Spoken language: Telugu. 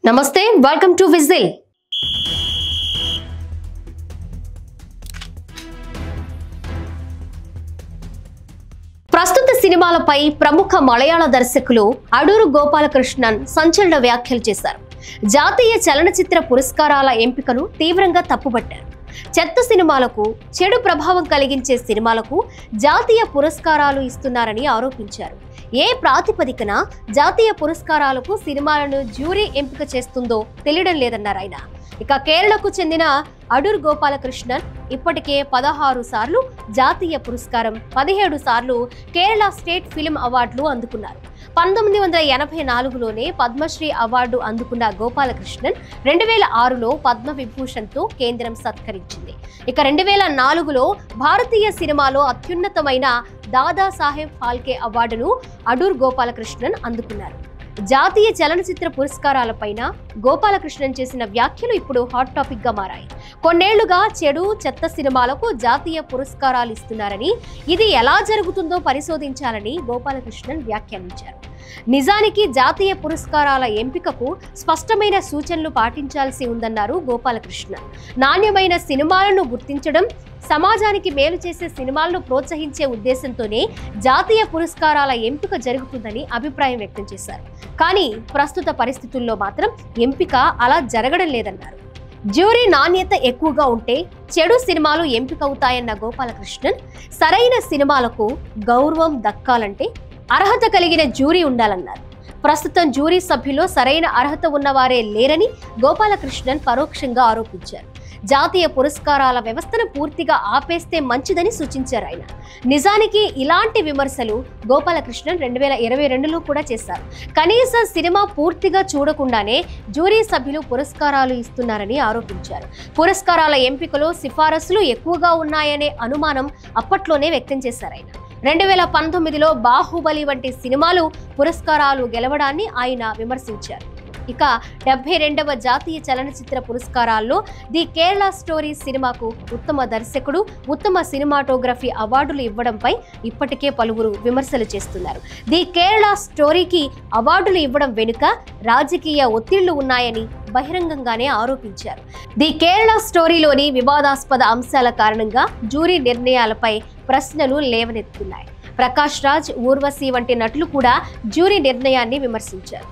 నమస్తే వెల్కమ్ టు విజిల్. ప్రస్తుత సినిమాలపై ప్రముఖ మలయాళ దర్శకులు అడూరు గోపాలకృష్ణన్ సంచలన వ్యాఖ్యలు చేశారు. జాతీయ చలనచిత్ర పురస్కారాల ఎంపికను తీవ్రంగా తప్పుపట్టారు. చెత్త సినిమాలకు, చెడు ప్రభావం కలిగించే సినిమాలకు జాతీయ పురస్కారాలు ఇస్తున్నారని ఆరోపించారు. ఏ ప్రాతిపదికన జాతీయ పురస్కారాలకు సినిమాలను జ్యూరీ ఎంపిక చేస్తుందో తెలియడం లేదన్నారు ఆయన. ఇక కేరళకు చెందిన అడూరు గోపాలకృష్ణన్ ఇప్పటికే 16 సార్లు జాతీయ పురస్కారం, 17 సార్లు కేరళ స్టేట్ ఫిల్మ్ అవార్డులు అందుకున్నారు. 1984లోనే పద్మశ్రీ అవార్డు అందుకున్న గోపాలకృష్ణన్ 2006లో పద్మవిభూషణ్తో కేంద్రం సత్కరించింది. ఇక 2004లో భారతీయ సినిమాలో అత్యున్నతమైన దాదాసాహెబ్ ఫాల్కే అవార్డును అడూరు గోపాలకృష్ణన్ అందుకున్నారు. జాతీయ చలనచిత్ర పురస్కారాలపైన గోపాలకృష్ణన్ చేసిన వ్యాఖ్యలు ఇప్పుడు హాట్ టాపిక్ గా మారాయి. కొన్నేళ్లుగా చెడు, చెత్త సినిమాలకు జాతీయ పురస్కారాలు ఇస్తున్నారని, ఇది ఎలా జరుగుతుందో పరిశోధించాలని గోపాలకృష్ణన్ వ్యాఖ్యానించారు. నిజానికి జాతీయ పురస్కారాల ఎంపికకు స్పష్టమైన సూచనలు పాటించాల్సి ఉందన్నారు గోపాలకృష్ణన్. నాణ్యమైన సినిమాలను గుర్తించడం, సమాజానికి మేలు చేసే సినిమాలను ప్రోత్సహించే ఉద్దేశంతోనే జాతీయ పురస్కారాల ఎంపిక జరుగుతుందని అభిప్రాయం వ్యక్తం చేశారు. కానీ ప్రస్తుత పరిస్థితుల్లో మాత్రం ఎంపిక అలా జరగడం లేదన్నారు. జ్యూరీ నాణ్యత ఎక్కువగా ఉంటే చెడు సినిమాలు ఎంపికవుతాయన్న గోపాలకృష్ణన్, సరైన సినిమాలకు గౌరవం దక్కాలంటే అర్హత కలిగిన జ్యూరీ ఉండాలన్నారు. ప్రస్తుతం జ్యూరీ సభ్యుల్లో సరైన అర్హత ఉన్నవారే లేరని గోపాలకృష్ణన్ పరోక్షంగా ఆరోపించారు. జాతీయ పురస్కారాల వ్యవస్థను పూర్తిగా ఆపేస్తే మంచిదని సూచించారు ఆయన. నిజానికి ఇలాంటి విమర్శలు గోపాలకృష్ణన్ 2022లో కూడా చేశారు. కనీసం సినిమా పూర్తిగా చూడకుండానే జ్యూరీ సభ్యులు పురస్కారాలు ఇస్తున్నారని ఆరోపించారు. పురస్కారాల ఎంపికలో సిఫారసులు ఎక్కువగా ఉన్నాయనే అనుమానం అప్పట్లోనే వ్యక్తం చేశారు ఆయన. 2019లో బాహుబలి వంటి సినిమాలు పురస్కారాలు గెలవడాన్ని ఆయన విమర్శించారు. ఇక 72వ జాతీయ చలనచిత్ర పురస్కారాల్లో ది కేరళ స్టోరీ సినిమాకు ఉత్తమ దర్శకుడు, ఉత్తమ సినిమాటోగ్రఫీ అవార్డులు ఇవ్వడంపై ఇప్పటికే పలువురు విమర్శలు చేస్తున్నారు. ది కేరళ స్టోరీకి అవార్డులు ఇవ్వడం వెనుక రాజకీయ ఒత్తిళ్లు ఉన్నాయని బహిరంగంగానే ఆరోపించారు. ది కేరళ స్టోరీలోని వివాదాస్పద అంశాల కారణంగా జ్యూరీ నిర్ణయాలపై ప్రశ్నలు లేవనెత్తుతున్నాయి. ప్రకాష్ రాజ్, ఊర్వశి వంటి నటులు కూడా జ్యూరీ నిర్ణయాన్ని విమర్శించారు.